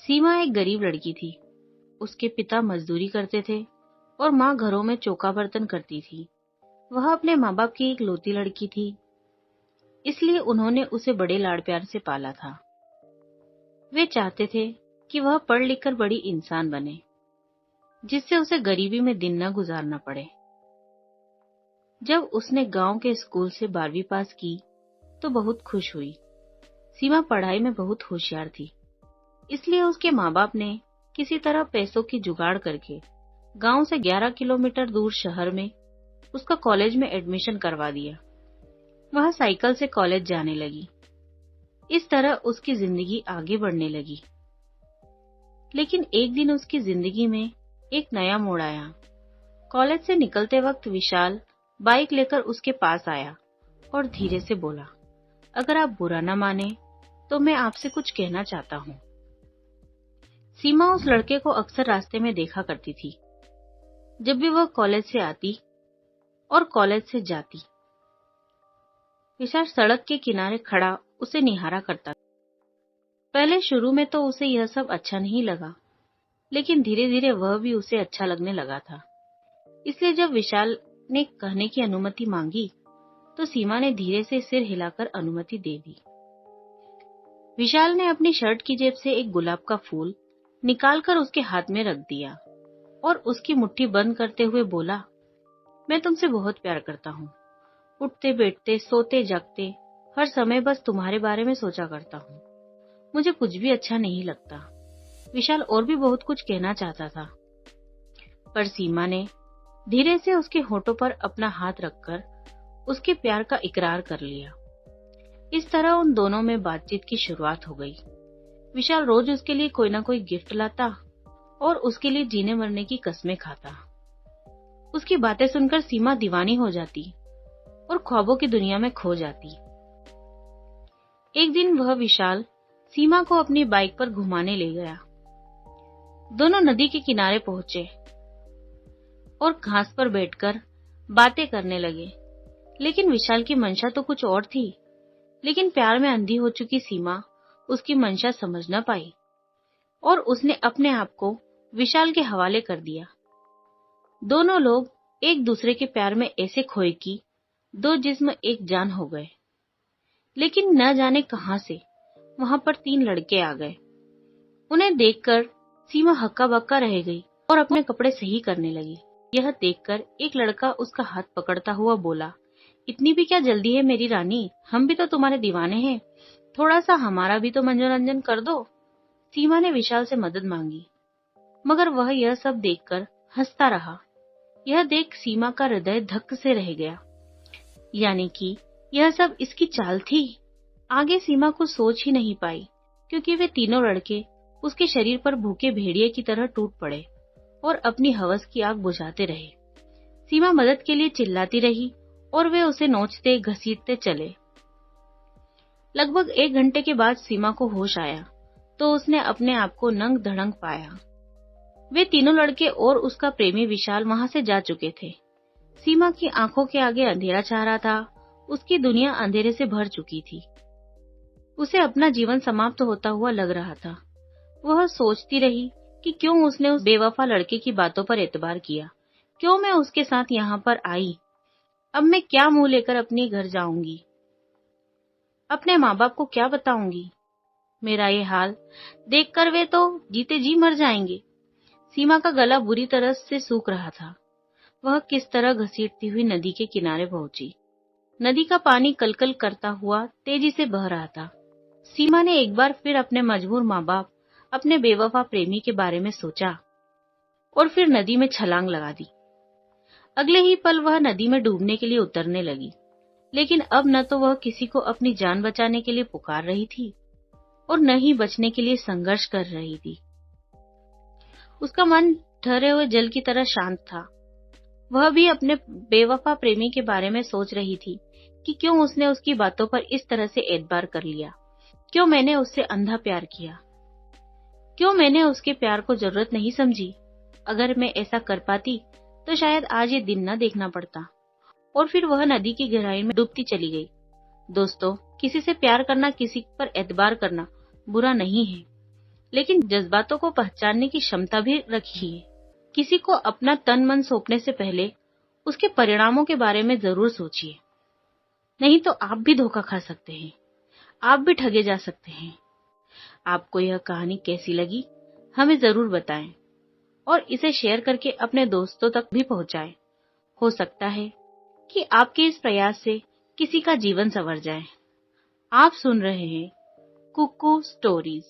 सीमा एक गरीब लड़की थी। उसके पिता मजदूरी करते थे और माँ घरों में चौका बर्तन करती थी। वह अपने माँ बाप की इकलौती लड़की थी, इसलिए उन्होंने उसे बड़े लाड़ प्यार से पाला था। वे चाहते थे कि वह पढ़ लिख कर बड़ी इंसान बने, जिससे उसे गरीबी में दिन न गुजारना पड़े। जब उसने गांव के स्कूल से 12वीं पास की तो बहुत खुश हुई। सीमा पढ़ाई में बहुत होशियार थी, इसलिए उसके माँ बाप ने किसी तरह पैसों की जुगाड़ करके गांव से 11 किलोमीटर दूर शहर में उसका कॉलेज में एडमिशन करवा दिया। वह साइकिल से कॉलेज जाने लगी। इस तरह उसकी जिंदगी आगे बढ़ने लगी। लेकिन एक दिन उसकी जिंदगी में एक नया मोड़ आया। कॉलेज से निकलते वक्त विशाल बाइक लेकर उसके पास आया और धीरे से बोला, अगर आप बुरा न माने तो मैं आपसे कुछ कहना चाहता हूँ। सीमा उस लड़के को अक्सर रास्ते में देखा करती थी। जब भी वह कॉलेज से आती और कॉलेज से जाती, विशाल सड़क के किनारे खड़ा उसे निहारा करता था। पहले शुरू में तो उसे यह सब अच्छा नहीं लगा, लेकिन धीरे धीरे वह भी उसे अच्छा लगने लगा था। इसलिए जब विशाल ने कहने की अनुमति मांगी तो सीमा ने धीरे से सिर हिलाकर अनुमति दे दी। विशाल ने अपनी शर्ट की जेब से एक गुलाब का फूल निकालकर उसके हाथ में रख दिया और उसकी मुट्ठी बंद करते हुए बोला, मैं तुमसे बहुत प्यार करता हूँ। उठते बैठते सोते जागते हर समय बस तुम्हारे बारे में सोचा करता हूँ। मुझे कुछ भी अच्छा नहीं लगता। विशाल और भी बहुत कुछ कहना चाहता था, पर सीमा ने धीरे से उसके होठों पर अपना हाथ रखकर उसके प्यार का इकरार कर लिया। इस तरह उन दोनों में बातचीत की शुरुआत हो गई। विशाल रोज उसके लिए कोई न कोई गिफ्ट लाता और उसके लिए जीने मरने की कस्में खाता। उसकी बातें सुनकर सीमा दीवानी हो जाती और ख्वाबों की दुनिया में खो जाती। एक दिन वह विशाल सीमा को अपनी बाइक पर घुमाने ले गया। दोनों नदी के किनारे पहुंचे और घास पर बैठकर बातें करने लगे। लेकिन विशाल की मंशा तो कुछ और थी। लेकिन प्यार में अंधी हो चुकी सीमा उसकी मंशा समझ न पाई और उसने अपने आप को विशाल के हवाले कर दिया। दोनों लोग एक दूसरे के प्यार में ऐसे खोए कि दो जिस्म एक जान हो गए। लेकिन न जाने कहां से वहां पर 3 लड़के आ गए। उन्हें देखकर सीमा हक्का बक्का रह गई और अपने कपड़े सही करने लगी। यह देखकर एक लड़का उसका हाथ पकड़ता हुआ बोला, इतनी भी क्या जल्दी है मेरी रानी, हम भी तो तुम्हारे दीवाने हैं, थोड़ा सा हमारा भी तो मनोरंजन कर दो। सीमा ने विशाल से मदद मांगी, मगर वह यह सब देखकर हंसता रहा। यह देख सीमा का हृदय धक्क से रह गया। यानी कि यह सब इसकी चाल थी। आगे सीमा कुछ सोच ही नहीं पाई, क्योंकि वे तीनों लड़के उसके शरीर पर भूखे भेड़िए की तरह टूट पड़े और अपनी हवस की आग बुझाते रहे। सीमा मदद के लिए चिल्लाती रही और वे उसे नोचते घसीटते चले। लगभग 1 घंटे के बाद सीमा को होश आया तो उसने अपने आप को नंग धड़ंग पाया। वे तीनों लड़के और उसका प्रेमी विशाल वहां से जा चुके थे। सीमा की आंखों के आगे अंधेरा छा रहा था। उसकी दुनिया अंधेरे से भर चुकी थी। उसे अपना जीवन समाप्त होता हुआ लग रहा था। वह सोचती रही कि क्यों उसने उस बेवफा लड़के की बातों पर एतबार किया, क्यों मैं उसके साथ यहाँ पर आई। अब मैं क्या मुंह लेकर अपने घर जाऊंगी, अपने माँ बाप को क्या बताऊंगी। मेरा ये हाल देखकर वे तो जीते जी मर जाएंगे। सीमा का गला बुरी तरह से सूख रहा था। वह किस तरह घसीटती हुई नदी के किनारे पहुंची। नदी का पानी कलकल करता हुआ तेजी से बह रहा था। सीमा ने एक बार फिर अपने मजबूर माँ बाप, अपने बेवफा प्रेमी के बारे में सोचा और फिर नदी में छलांग लगा दी। अगले ही पल वह नदी में डूबने के लिए उतरने लगी। लेकिन अब न तो वह किसी को अपनी जान बचाने के लिए पुकार रही थी और न ही बचने के लिए संघर्ष कर रही थी। उसका मन ठहरे हुए जल की तरह शांत था। वह भी अपने बेवफा प्रेमी के बारे में सोच रही थी कि क्यों उसने उसकी बातों पर इस तरह से एतबार कर लिया, क्यों मैंने उससे अंधा प्यार किया, क्यों मैंने उसके प्यार को जरूरत नहीं समझी। अगर मैं ऐसा कर पाती तो शायद आज ये दिन न देखना पड़ता। और फिर वह नदी की गहराई में डूबती चली गई। दोस्तों, किसी से प्यार करना, किसी पर एतबार करना बुरा नहीं है, लेकिन जज्बातों को पहचानने की क्षमता भी रखिए। किसी को अपना तन मन सौंपने से पहले उसके परिणामों के बारे में जरूर सोचिए, नहीं तो आप भी धोखा खा सकते हैं, आप भी ठगे जा सकते हैं। आपको यह कहानी कैसी लगी हमें जरूर बताएं और इसे शेयर करके अपने दोस्तों तक भी पहुंचाएं। हो सकता है कि आपके इस प्रयास से किसी का जीवन संवर जाए। आप सुन रहे हैं कुकू स्टोरीज।